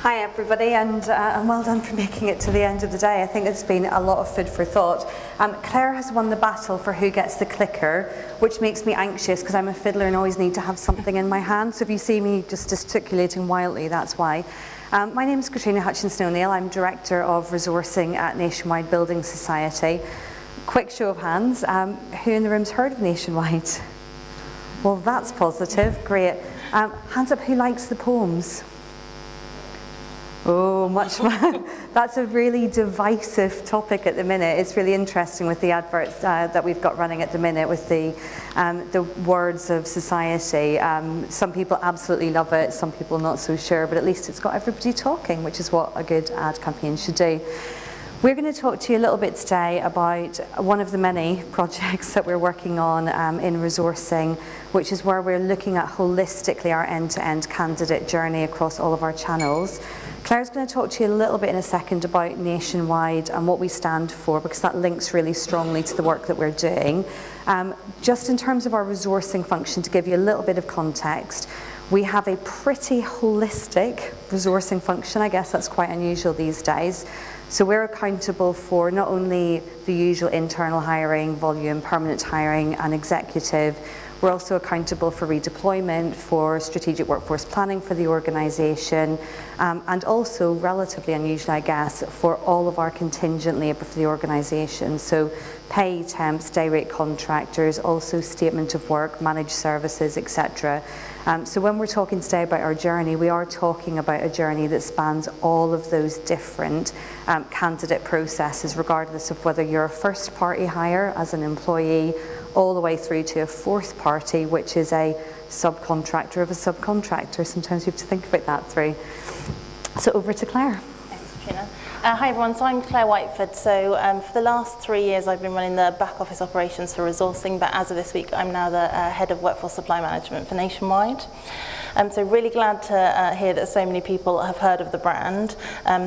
Hi everybody, and well done for making it to the end of the day. I think it's been a lot of food for thought. Claire has won the battle for who gets the clicker, which makes me anxious because I'm a fiddler and always need to have something in my hand. So if you see me just gesticulating wildly, that's why. My name is Katrina Hutchinson-O'Neill. I'm Director of Resourcing at Nationwide Building Society. Quick show of hands, who in the room's heard of Nationwide? Well, that's positive, great. Hands up, who likes the poems? Oh, much more. That's a really divisive topic at the minute. It's really interesting with the adverts that we've got running at the minute with the words of society. Some people absolutely love it, some people not so sure, but at least it's got everybody talking, which is what a good ad campaign should do. We're going to talk to you a little bit today about one of the many projects that we're working on in resourcing, which is where we're looking at holistically our end-to-end candidate journey across all of our channels. Claire's going to talk to you a little bit in a second about Nationwide and what we stand for, because that links really strongly to the work that we're doing. Just in terms of our resourcing function, to give you a little bit of context, we have a pretty holistic resourcing function. I guess that's quite unusual these days. So we're accountable for not only the usual internal hiring, volume, permanent hiring and executive, we're also accountable for redeployment, for strategic workforce planning for the organisation, and also, relatively unusual I guess, for all of our contingent labour for the organisation. So pay temps, day rate contractors, also statement of work, managed services, etc. So when we're talking today about our journey, we are talking about a journey that spans all of those different candidate processes, regardless of whether you're a first party hire as an employee, all the way through to a fourth party, which is a subcontractor of a subcontractor. Sometimes you have to think about that through. So over to Claire. Thanks, Katrina. Hi everyone, so I'm Claire Whiteford. So for the last 3 years I've been running the back office operations for resourcing, but as of this week I'm now the head of workforce supply management for Nationwide. So really glad to hear that so many people have heard of the brand.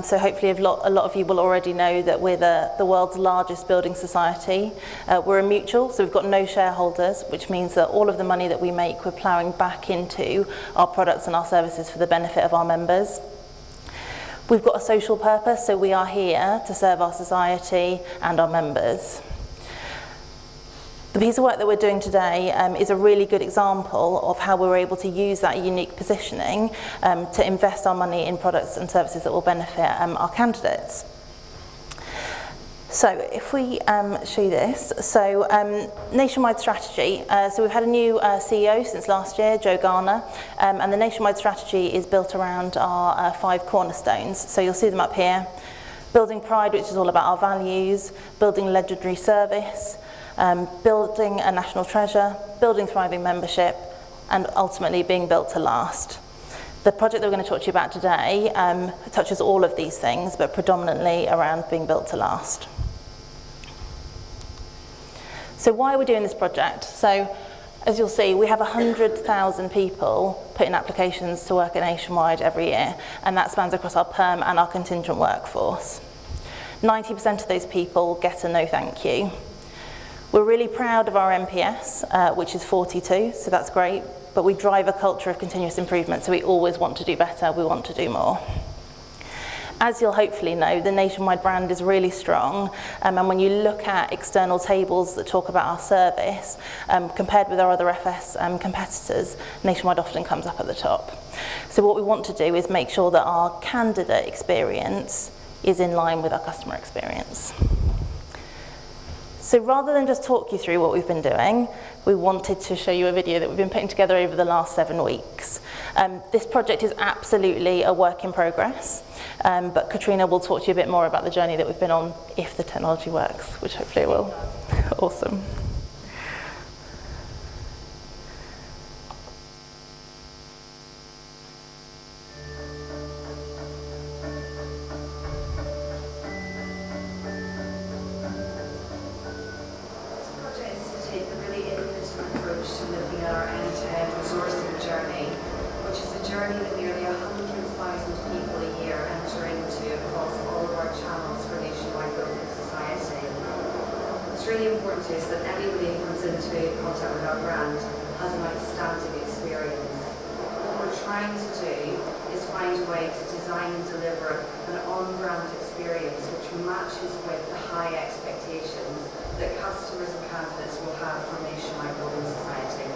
So hopefully a lot of you will already know that we're the world's largest building society. We're a mutual, so we've got no shareholders, which means that all of the money that we make we're ploughing back into our products and our services for the benefit of our members. We've got a social purpose, so we are here to serve our society and our members. The piece of work that we're doing today is a really good example of how we're able to use that unique positioning to invest our money in products and services that will benefit our candidates. So if we show you this, so Nationwide strategy, so we've had a new CEO since last year, Joe Garner, and the Nationwide strategy is built around our 5 cornerstones. So you'll see them up here. Building pride, which is all about our values, building legendary service, building a national treasure, building thriving membership, and ultimately being built to last. The project that we're going to talk to you about today touches all of these things, but predominantly around being built to last. So why are we doing this project? So as you'll see, we have 100,000 people put in applications to work at Nationwide every year, and that spans across our perm and our contingent workforce. 90% of those people get a no thank you. We're really proud of our NPS, which is 42, so that's great, but we drive a culture of continuous improvement, so we always want to do better, we want to do more. As you'll hopefully know, the Nationwide brand is really strong, and when you look at external tables that talk about our service, compared with our other FS competitors, Nationwide often comes up at the top. So what we want to do is make sure that our candidate experience is in line with our customer experience. So rather than just talk you through what we've been doing, we wanted to show you a video that we've been putting together over the last 7 weeks. This project is absolutely a work in progress, but Katrina will talk to you a bit more about the journey that we've been on if the technology works, which hopefully it will. Awesome. Really important to us that anybody who comes into contact with our brand has an outstanding experience. What we're trying to do is find find a way to design and deliver an on-brand experience which matches with the high expectations that customers and candidates will have from Nationwide Building Society.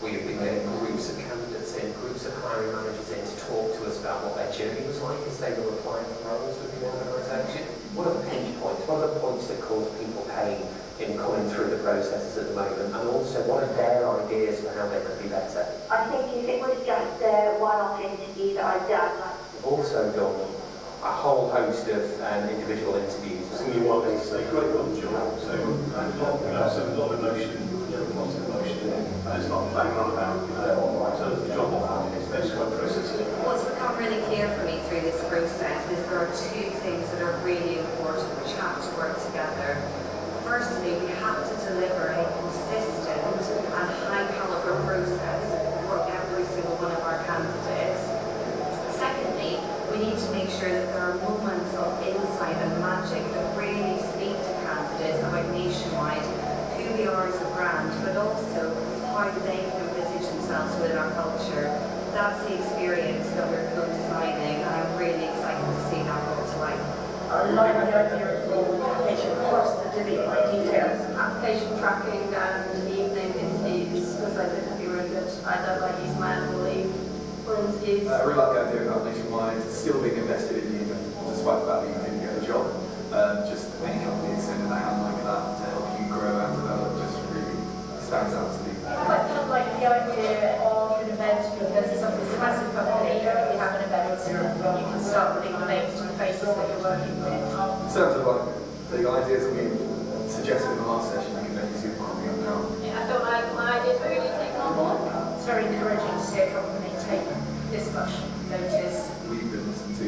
We have been getting groups of candidates in, groups of hiring managers in to talk to us about what their journey was like as they were applying for roles within the organisation. What are the pinch points? What are the points that cause people pain in coming through the processes at the moment? And also, what are their ideas for how they could be better? I think if it was just one-off interview that I'd done, Also done a whole host of individual interviews. You want to say great on the job, so a lot of emotion, lots of emotion, and it's not banging on about so the job offer is basically what processing. What's become really clear for me through this process is there are two things that are really important which have to work together. Firstly, we have to deliver a consistent and high caliber process for every single one of our candidates. Secondly, we need to make sure that there are moments of insight and magic that really speak to candidates about Nationwide, who we are as a brand, but also how they can envisage themselves within our culture. That's the experience that we're co-designing, and I'm really excited to see that brought to life. I like the idea of the application plus the delete my details. Application tracking and evening interviews because I think that'd be really good. I don't like using my annual leave for interviews. I really like the idea about Nationwide still being invested in you, despite the fact that you didn't get the job. Just many companies sending a hand like that to help you grow and develop just really stands out to me. I quite feel like the idea of an event because it's a massive company. You have an event, you can start putting the names to the faces that you're working with. In terms of like the ideas that we suggested in the last session, you can maybe see them coming up now. Yeah, I feel like my ideas are really taken on board. It's very encouraging to see a company take this much notice. We've been listened to,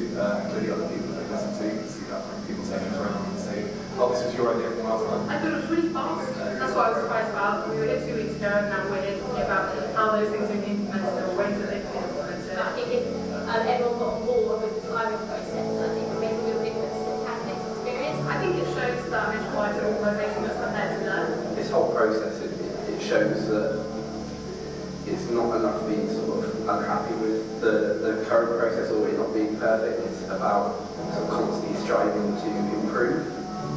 clearly other people that listen to, you can see that from people saying it around and say, oh, this was your idea from last time. I thought it was really fast. That's what I was surprised about. We were here 2 weeks ago and now we're here talking about how those things are being implemented or ways that they can be implemented. I think if everyone got on board with the hiring process, I think we're making a real difference to the candidate's experience. I think it shows that Nationwide is an organisation that's prepared to learn. This whole process, it shows that it's not enough being sort of unhappy with the current process or it not being perfect. It's about sort of constantly striving to improve,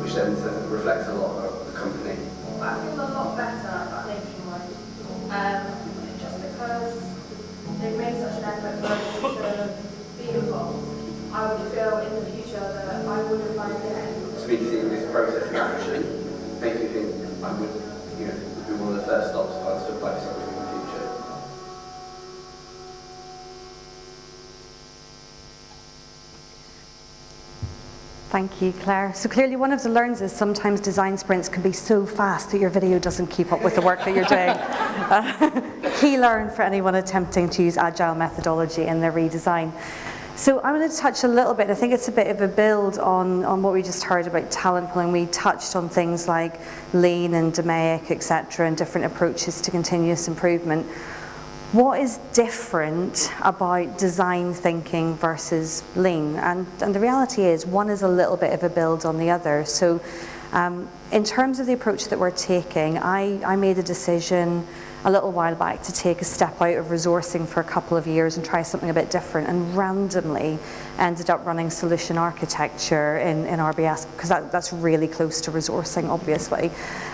which then reflects a lot of the company. I feel a lot better about Nationwide, just because they've made such an effort for us to be involved. I would feel in the future that I would have liked it. To me, seeing this process in action makes me think I would, would be one of the first stops if I was to apply for something in the future. Thank you, Claire. So clearly one of the learns is sometimes design sprints can be so fast that your video doesn't keep up with the work that you're doing. Key learn for anyone attempting to use agile methodology in their redesign. So I'm going to touch a little bit, I think it's a bit of a build on what we just heard about talent pooling. We touched on things like lean and DMAIC, etc., and different approaches to continuous improvement. What is different about design thinking versus lean? And the reality is one is a little bit of a build on the other. So in terms of the approach that we're taking, I made a decision a little while back to take a step out of resourcing for a couple of years and try something a bit different, and randomly ended up running solution architecture in RBS because that's really close to resourcing, obviously.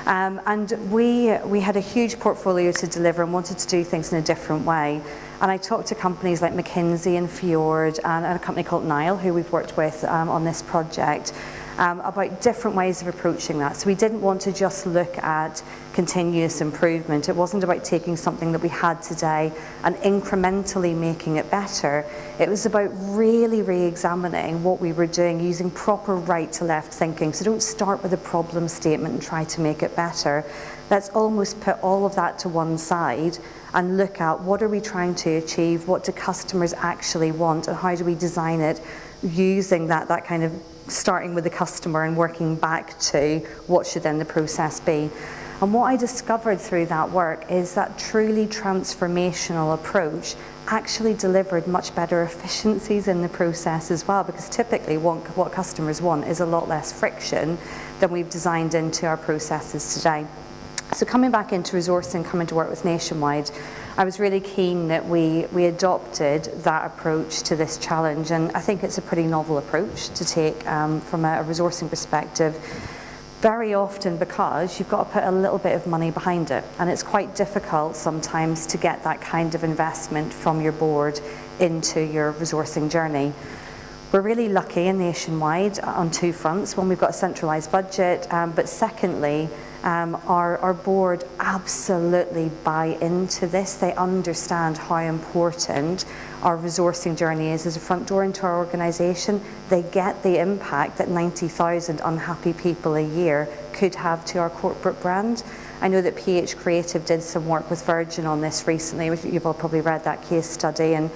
And we had a huge portfolio to deliver and wanted to do things in a different way. And I talked to companies like McKinsey and Fjord and a company called Nile, who we've worked with on this project, about different ways of approaching that. So we didn't want to just look at continuous improvement. It wasn't about taking something that we had today and incrementally making it better. It was about really re-examining what we were doing using proper right to left thinking. So don't start with a problem statement and try to make it better. Let's almost put all of that to one side and look at what are we trying to achieve, what do customers actually want, and how do we design it using that kind of starting with the customer and working back to what should then the process be. And what I discovered through that work is that truly transformational approach actually delivered much better efficiencies in the process as well, because typically what customers want is a lot less friction than we've designed into our processes today. So coming back into resourcing, coming to work with Nationwide, I was really keen that we adopted that approach to this challenge, and I think it's a pretty novel approach to take from a resourcing perspective, very often because you've got to put a little bit of money behind it, and it's quite difficult sometimes to get that kind of investment from your board into your resourcing journey. We're really lucky nationwide on two fronts. One, we've got a centralised budget, but secondly, our board absolutely buy into this. They understand how important our resourcing journey is as a front door into our organisation. They get the impact that 90,000 unhappy people a year could have to our corporate brand. I know that PH Creative did some work with Virgin on this recently. You've all probably read that case study, and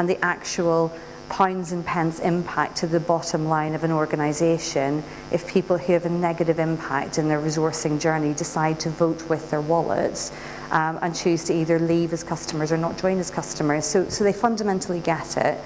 the actual pounds and pence impact to the bottom line of an organisation if people who have a negative impact in their resourcing journey decide to vote with their wallets and choose to either leave as customers or not join as customers. So they fundamentally get it.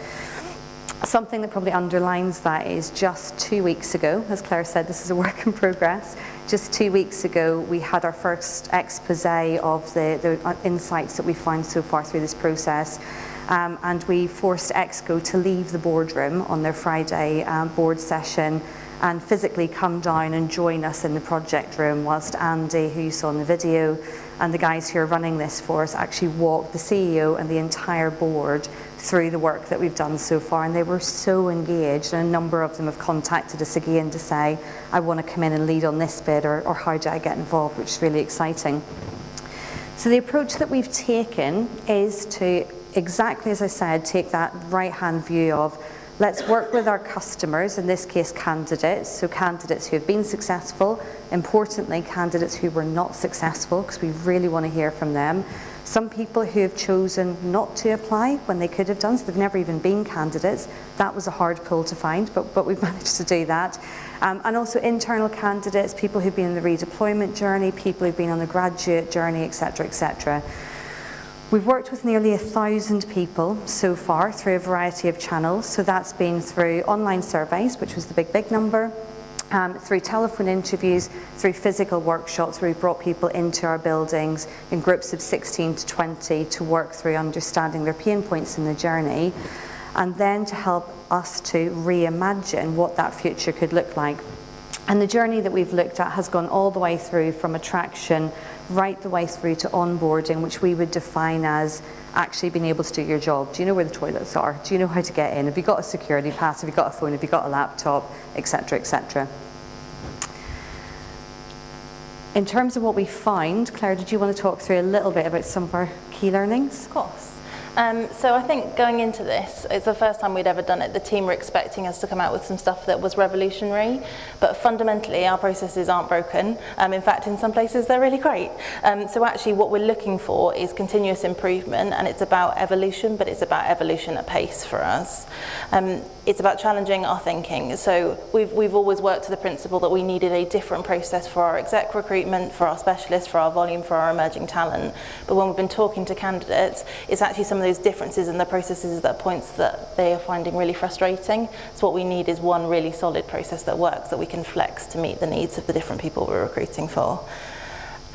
Something that probably underlines that is just 2 weeks ago, as Claire said, this is a work in progress. Just 2 weeks ago, we had our first expose of the insights that we found so far through this process. And we forced ExCo to leave the boardroom on their Friday board session and physically come down and join us in the project room, whilst Andy, who you saw in the video, and the guys who are running this for us actually walked the CEO and the entire board through the work that we've done so far. And they were so engaged, and a number of them have contacted us again to say, I want to come in and lead on this bit, or how do I get involved, which is really exciting. So the approach that we've taken is to, exactly as I said, take that right-hand view of let's work with our customers, in this case candidates, so candidates who have been successful, importantly candidates who were not successful, because we really want to hear from them. Some people who have chosen not to apply when they could have done, so they've never even been candidates. That was a hard pull to find, but we've managed to do that. And also internal candidates, people who've been in the redeployment journey, people who've been on the graduate journey, etc., etc. We've worked with nearly 1,000 people so far through a variety of channels. So that's been through online surveys, which was the big number, through telephone interviews, through physical workshops where we brought people into our buildings in groups of 16 to 20 to work through understanding their pain points in the journey, and then to help us to reimagine what that future could look like. And the journey that we've looked at has gone all the way through from attraction right the way through to onboarding, which we would define as actually being able to do your job. Do you know where the toilets are? Do you know how to get in? Have you got a security pass? Have you got a phone? Have you got a laptop? Etc., etc. In terms of what we found, Claire, did you want to talk through a little bit about some of our key learnings? Of course. So I think going into this, it's the first time we'd ever done it. The team were expecting us to come out with some stuff that was revolutionary, but fundamentally our processes aren't broken. In fact, in some places they're really great. So actually what we're looking for is continuous improvement, and it's about evolution, but it's about evolution at pace for us. It's about challenging our thinking. So we've always worked to the principle that we needed a different process for our exec recruitment, for our specialists, for our volume, for our emerging talent. But when we've been talking to candidates, it's actually some of those differences in the processes that points that they are finding really frustrating. So what we need is one really solid process that works, that we can flex to meet the needs of the different people we're recruiting for.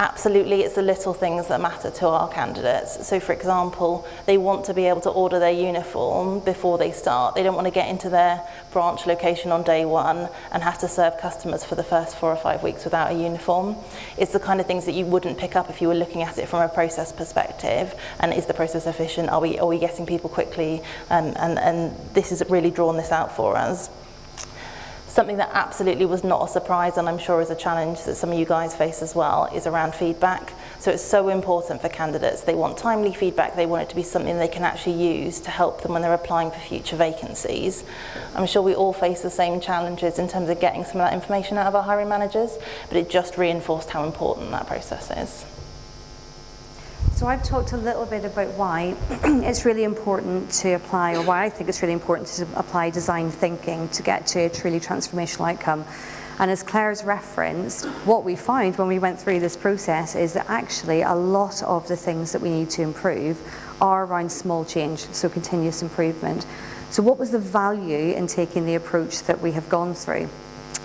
Absolutely, it's the little things that matter to our candidates. So for example, they want to be able to order their uniform before they start. They don't want to get into their branch location on day one and have to serve customers for the first 4 or 5 weeks without a uniform. It's the kind of things that you wouldn't pick up if you were looking at it from a process perspective. And is the process efficient? Are we getting people quickly? And this has really drawn this out for us. Something that absolutely was not a surprise, and I'm sure is a challenge that some of you guys face as well, is around feedback. So it's so important for candidates. They want timely feedback. They want it to be something they can actually use to help them when they're applying for future vacancies. I'm sure we all face the same challenges in terms of getting some of that information out of our hiring managers, but it just reinforced how important that process is. So I've talked a little bit about why it's really important to apply, or why I think it's really important to apply design thinking to get to a truly transformational outcome. And as Claire's referenced, what we found when we went through this process is that actually a lot of the things that we need to improve are around small change, so continuous improvement. So what was the value in taking the approach that we have gone through?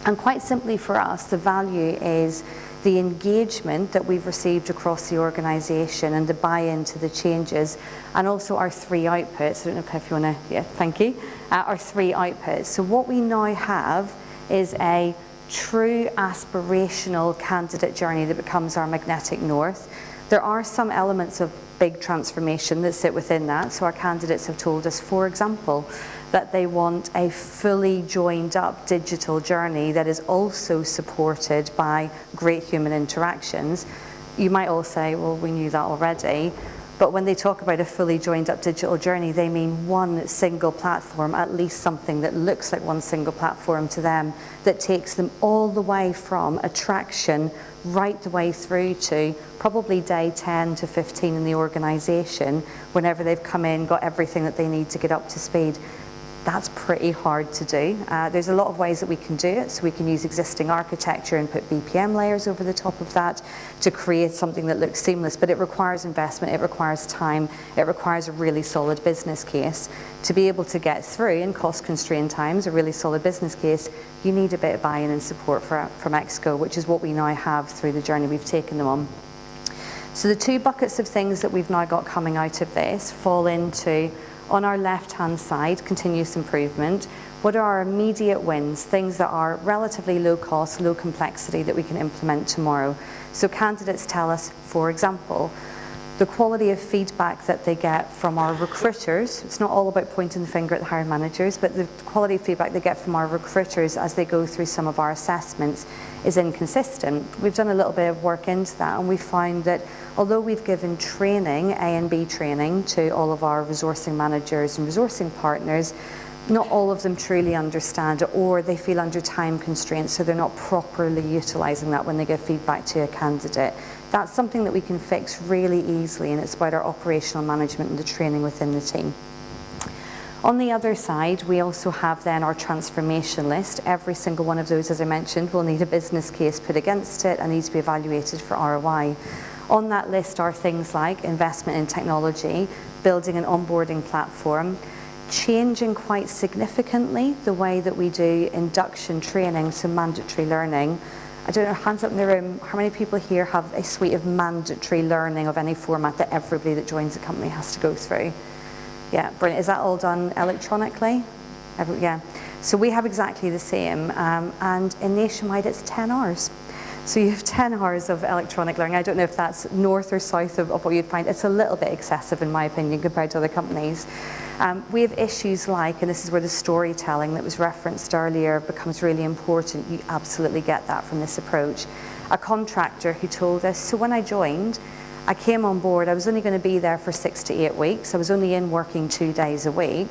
And quite simply for us, the value is the engagement that we've received across the organisation and the buy-in to the changes, and also our 3 outputs. I don't know if you want to, yeah, thank you. Our 3 outputs. So what we now have is a true aspirational candidate journey that becomes our magnetic north. There are some elements of big transformation that sit within that. So our candidates have told us, for example, that they want a fully joined up digital journey that is also supported by great human interactions. You might all say, well, we knew that already. But when they talk about a fully joined up digital journey, they mean one single platform, at least something that looks like one single platform to them, that takes them all the way from attraction right the way through to probably day 10 to 15 in the organisation, whenever they've come in, got everything that they need to get up to speed. That's pretty hard to do. There's a lot of ways that we can do it. So we can use existing architecture and put BPM layers over the top of that to create something that looks seamless, but it requires investment, it requires time, it requires a really solid business case. To be able to get through in cost-constrained times, a really solid business case, you need a bit of buy-in and support from Exco, which is what we now have through the journey we've taken them on. So the 2 buckets of things that we've now got coming out of this fall into, on our left-hand side, continuous improvement. What are our immediate wins, things that are relatively low cost, low complexity that we can implement tomorrow? So candidates tell us, for example, the quality of feedback that they get from our recruiters. It's not all about pointing the finger at the hiring managers, but the quality of feedback they get from our recruiters as they go through some of our assessments is inconsistent. We've done a little bit of work into that, and we found that although we've given training, A and B training, to all of our resourcing managers and resourcing partners, not all of them truly understand it, or they feel under time constraints, so they're not properly utilising that when they give feedback to a candidate. That's something that we can fix really easily, and it's about our operational management and the training within the team. On the other side, we also have then our transformation list. Every single one of those, as I mentioned, will need a business case put against it and needs to be evaluated for ROI. On that list are things like investment in technology, building an onboarding platform, changing quite significantly the way that we do induction training, so mandatory learning. I don't know, hands up in the room, how many people here have a suite of mandatory learning of any format that everybody that joins the company has to go through? Yeah, brilliant. Is that all done electronically? Yeah. So we have exactly the same, and in Nationwide it's 10 hours. So you have 10 hours of electronic learning. I don't know if that's north or south of what you'd find. It's a little bit excessive in my opinion compared to other companies. We have issues like, and this is where the storytelling that was referenced earlier becomes really important. You absolutely get that from this approach. A contractor who told us, so when I joined, I came on board, I was only going to be there for 6 to 8 weeks. I was only in working 2 days a week.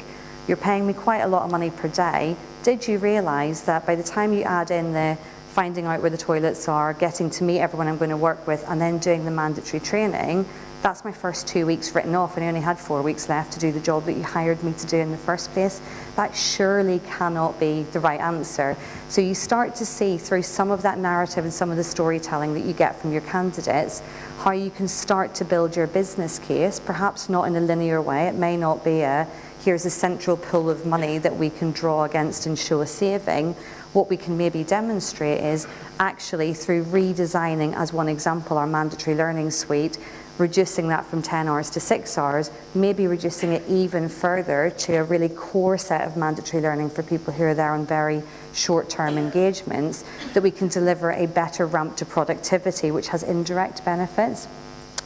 You're paying me quite a lot of money per day. Did you realise that by the time you add in the finding out where the toilets are, getting to meet everyone I'm going to work with, and then doing the mandatory training, that's my first 2 weeks written off, and I only had 4 weeks left to do the job that you hired me to do in the first place? That surely cannot be the right answer. So you start to see through some of that narrative and some of the storytelling that you get from your candidates, how you can start to build your business case, perhaps not in a linear way. It may not be a, here's a central pool of money that we can draw against and show a saving. What we can maybe demonstrate is actually through redesigning, as one example, our mandatory learning suite, reducing that from 10 hours to 6 hours, maybe reducing it even further to a really core set of mandatory learning for people who are there on very short-term engagements, that we can deliver a better ramp to productivity, which has indirect benefits.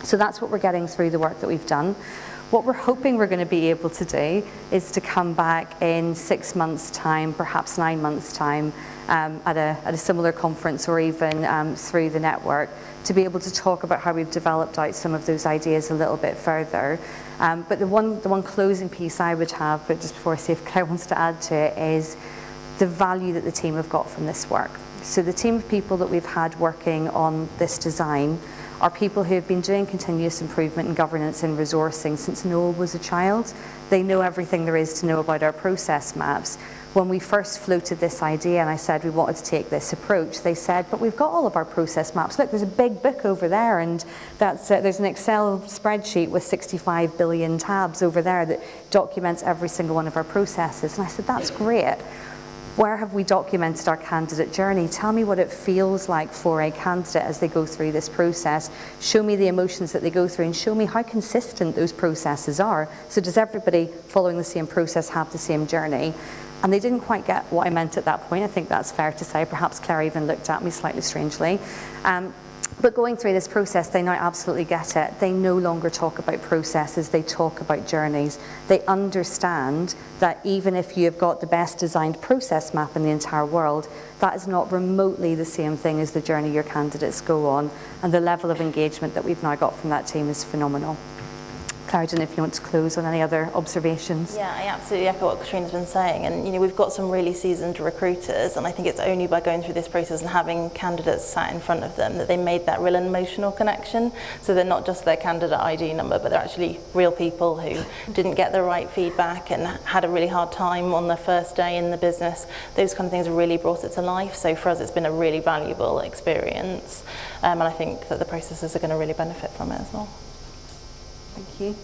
So that's what we're getting through the work that we've done. What we're hoping we're going to be able to do is to come back in 6 months' time, perhaps 9 months' time, at a similar conference or even through the network, to be able to talk about how we've developed out some of those ideas a little bit further. But the one closing piece I would have, but just before I see if Claire wants to add to it, is the value that the team have got from this work. So the team of people that we've had working on this design are people who have been doing continuous improvement and governance and resourcing since Noel was a child. They know everything there is to know about our process maps. When we first floated this idea and I said we wanted to take this approach, they said, but we've got all of our process maps. Look, there's a big book over there, and that's there's an Excel spreadsheet with 65 billion tabs over there that documents every single one of our processes. And I said, that's great. Where have we documented our candidate journey? Tell me what it feels like for a candidate as they go through this process. Show me the emotions that they go through and show me how consistent those processes are. So does everybody following the same process have the same journey? And they didn't quite get what I meant at that point. I think that's fair to say. Perhaps Claire even looked at me slightly strangely. But going through this process, they now absolutely get it. They no longer talk about processes, they talk about journeys. They understand that even if you have got the best designed process map in the entire world, that is not remotely the same thing as the journey your candidates go on. And the level of engagement that we've now got from that team is phenomenal. Claire, I don't know if you want to close on any other observations. Yeah, I absolutely echo what Katrina's been saying, and we've got some really seasoned recruiters, and I think it's only by going through this process and having candidates sat in front of them that they made that real emotional connection. So they're not just their candidate ID number, but they're actually real people who didn't get the right feedback and had a really hard time on their first day in the business. Those kind of things really brought it to life. So for us, it's been a really valuable experience, and I think that the processes are going to really benefit from it as well. Thank you.